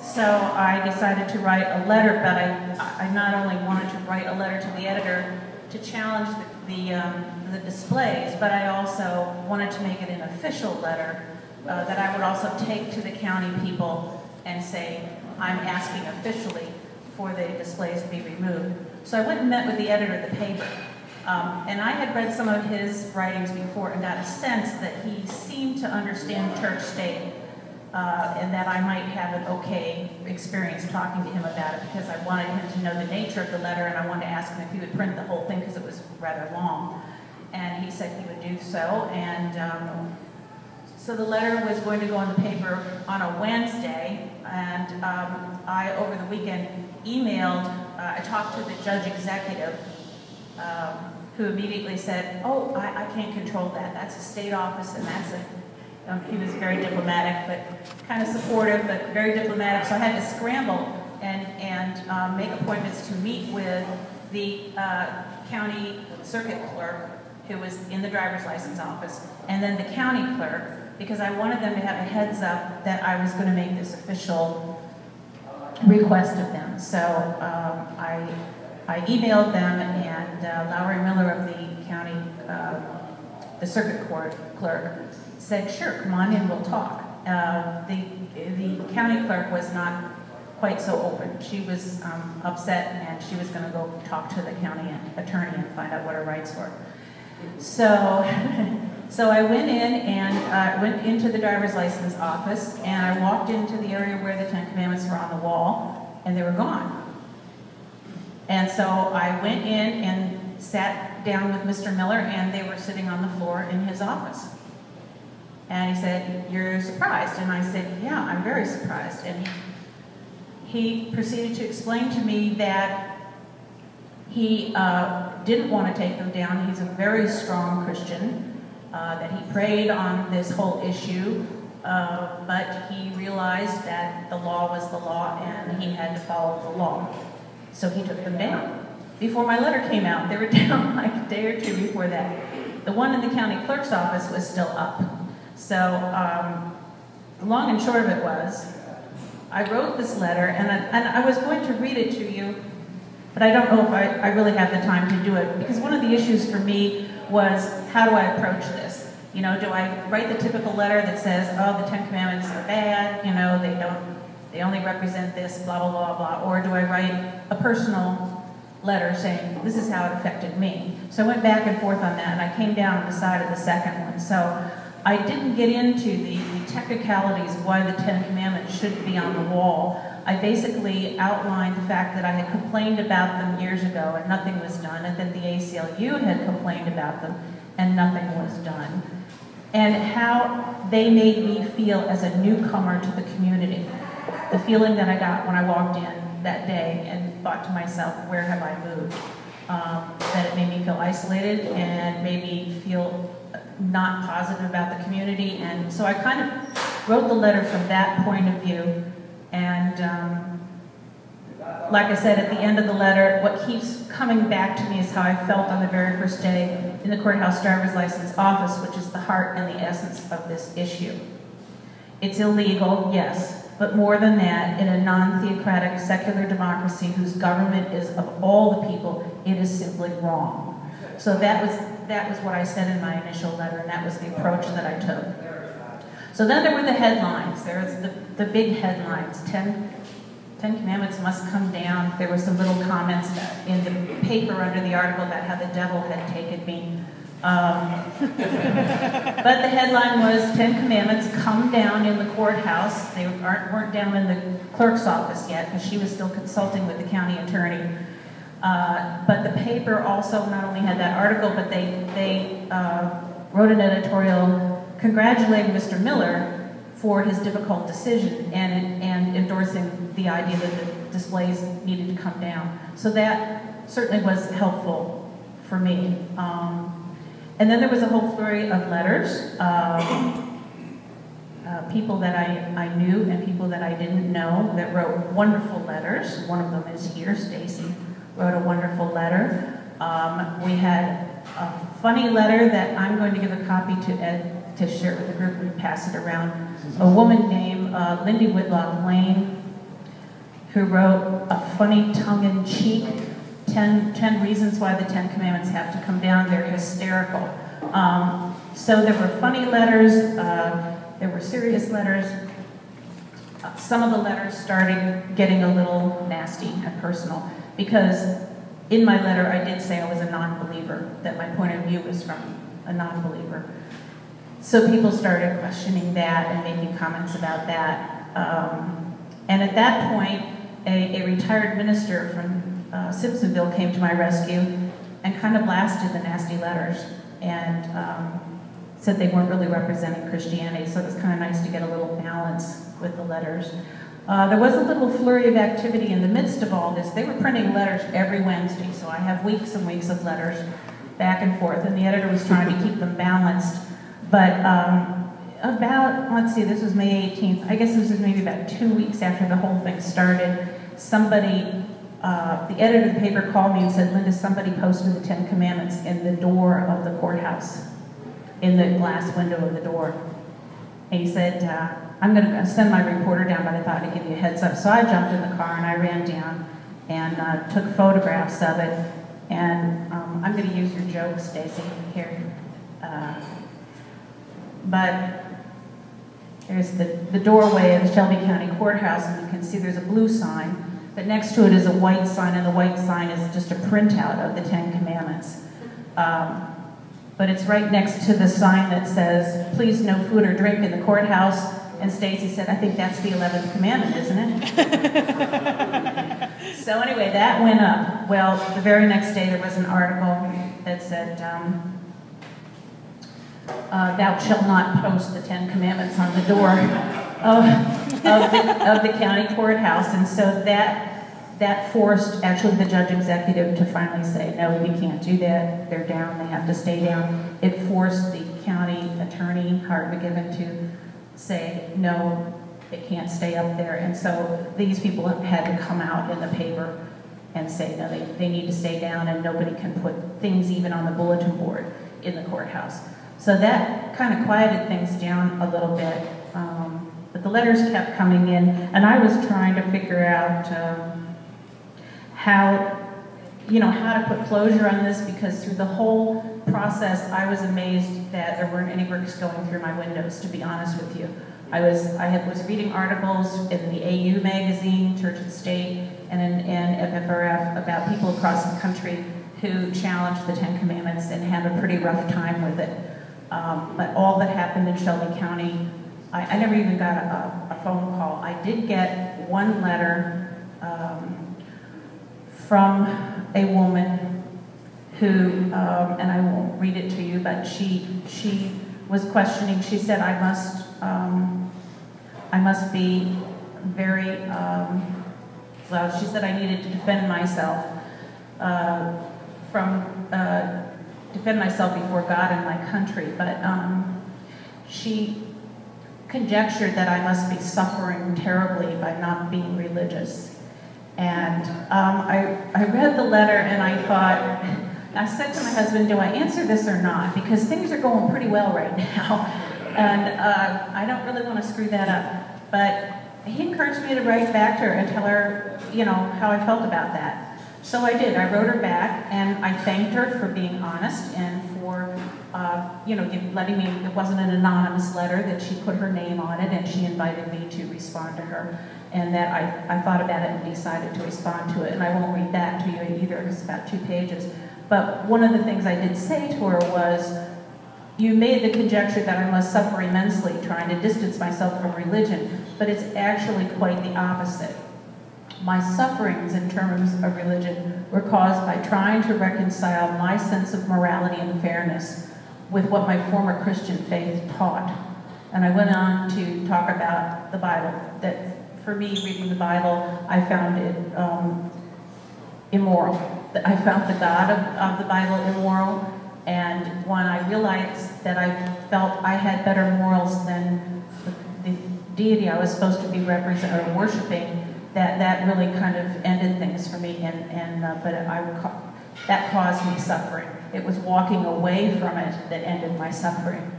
So I decided to write a letter, but I not only wanted to write a letter to the editor to challenge the displays, but I also wanted to make it an official letter that I would also take to the county people and say, I'm asking officially for the displays to be removed. So I went and met with the editor of the paper. And I had read some of his writings before and got a sense that he seemed to understand church state and that I might have an okay experience talking to him about it, because I wanted him to know the nature of the letter, and I wanted to ask him if he would print the whole thing because it was rather long. And he said he would do so. And so the letter was going to go in the paper on a Wednesday, and I, over the weekend, emailed, I talked to the judge executive, who immediately said, oh, I can't control that. That's a state office, and that's a, he was very diplomatic, but kind of supportive, but very diplomatic. So I had to scramble and make appointments to meet with the county circuit clerk, who was in the driver's license office, and then the county clerk, because I wanted them to have a heads up that I was going to make this official request of them. So I emailed them, and Lowry Miller of the county, the circuit court clerk, said, sure, come on in, we'll talk. The county clerk was not quite so open. She was upset, and she was going to go talk to the county attorney and find out what her rights were. So, so I went in and went into the driver's license office, and I walked into the area where the Ten Commandments were on the wall, and they were gone. And so I went in and sat down with Mr. Miller, and they were sitting on the floor in his office. And he said, you're surprised? And I said, yeah, I'm very surprised. And he proceeded to explain to me that he didn't want to take them down. He's a very strong Christian, that he prayed on this whole issue, but he realized that the law was the law and he had to follow the law. So he took them down. Before my letter came out, they were down like a day or two before that. The one in the county clerk's office was still up. So the long and short of it was, I wrote this letter, and I was going to read it to you, but I don't know if I really have the time to do it, because one of the issues for me was, how do I approach this? You know, do I write the typical letter that says, oh, the Ten Commandments are bad, you know, they only represent this, blah, blah, blah, blah, or do I write a personal letter saying, this is how it affected me? So I went back and forth on that, and I came down on the side of the second one. So I didn't get into the technicalities of why the Ten Commandments shouldn't be on the wall. I basically outlined the fact that I had complained about them years ago and nothing was done, and that the ACLU had complained about them and nothing was done, and how they made me feel as a newcomer to the community. The feeling that I got when I walked in that day and thought to myself, where have I moved? That it made me feel isolated and made me feel not positive about the community. And so I kind of wrote the letter from that point of view. And like I said, at the end of the letter, what keeps coming back to me is how I felt on the very first day in the courthouse driver's license office, which is the heart and the essence of this issue. It's illegal, yes, but more than that, in a non-theocratic secular democracy whose government is of all the people, it is simply wrong. So that was what I said in my initial letter, and that was the approach that I took. So then there were the headlines. There was the big headlines. Ten Commandments must come down. There were some little comments in the paper under the article about how the devil had taken me. But the headline was, 10 Commandments come down in the courthouse. They weren't down in the clerk's office yet, because she was still consulting with the county attorney. But the paper also not only had that article, but they wrote an editorial congratulating Mr. Miller for his difficult decision and endorsing the idea that the displays needed to come down. So that certainly was helpful for me. And then there was a whole flurry of letters, people that I knew and people that I didn't know that wrote wonderful letters. One of them is here, Stacy wrote a wonderful letter. We had a funny letter that I'm going to give a copy to Ed to share with the group and pass it around. A woman named Lindy Whitlock Lane who wrote a funny tongue-in-cheek 10 reasons why the Ten Commandments have to come down. They're hysterical. So there were funny letters, there were serious letters. Some of the letters started getting a little nasty and personal, because in my letter I did say I was a non-believer, that my point of view was from a non-believer. So people started questioning that and making comments about that. And at that point, a retired minister from Simpsonville came to my rescue and kind of blasted the nasty letters and said they weren't really representing Christianity, so it was kind of nice to get a little balance with the letters. There was a little flurry of activity in the midst of all this. They were printing letters every Wednesday, so I have weeks and weeks of letters back and forth, and the editor was trying to keep them balanced. But about, let's see, this was May 18th, I guess this was maybe about 2 weeks after the whole thing started, somebody, the editor of the paper called me and said, Linda, somebody posted the Ten Commandments in the door of the courthouse, in the glass window of the door. And he said, I'm going to send my reporter down, but I thought I'd give you a heads up. So I jumped in the car and I ran down and took photographs of it. And I'm going to use your joke, Stacy, here. But there's the doorway of the Shelby County Courthouse, and you can see there's a blue sign, but next to it is a white sign, and the white sign is just a printout of the Ten Commandments. But it's right next to the sign that says, please no food or drink in the courthouse. And Stacy said, I think that's the 11th commandment, isn't it? So anyway, that went up. Well, the very next day there was an article that said, thou shalt not post the Ten Commandments on the door of the county courthouse. And so that forced actually the judge executive to finally say, no, we can't do that. They're down, they have to stay down. It forced the county attorney, Hart McGibbon, to say, no, it can't stay up there. And so these people had to come out in the paper and say, no, they need to stay down, and nobody can put things even on the bulletin board in the courthouse. So that kind of quieted things down a little bit. But the letters kept coming in, and I was trying to figure out how to put closure on this, because through the whole process, I was amazed that there weren't any bricks going through my windows, to be honest with you. I was reading articles in the AU magazine, Church and State, and in FFRF about people across the country who challenged the Ten Commandments and had a pretty rough time with it. But all that happened in Shelby County, I never even got a phone call. I did get one letter from a woman who, and I won't read it to you, but she was questioning. She said, I must be very, well, she said I needed to defend myself defend myself before God and my country, but she conjectured that I must be suffering terribly by not being religious. And I read the letter and I thought, I said to my husband, do I answer this or not? Because things are going pretty well right now. And I don't really want to screw that up. But he encouraged me to write back to her and tell her, how I felt about that. So I did. I wrote her back, and I thanked her for being honest and for, letting me, it wasn't an anonymous letter, that she put her name on it, and she invited me to respond to her. And that I thought about it and decided to respond to it. And I won't read that to you either, because it's about 2 pages. But one of the things I did say to her was, you made the conjecture that I must suffer immensely trying to distance myself from religion, but it's actually quite the opposite. My sufferings in terms of religion were caused by trying to reconcile my sense of morality and fairness with what my former Christian faith taught. And I went on to talk about the Bible, that for me, reading the Bible, I found it immoral. I found the God of the Bible immoral, and when I realized that I felt I had better morals than the deity I was supposed to be representing or worshiping, that really kind of ended things for me, but that caused me suffering. It was walking away from it that ended my suffering.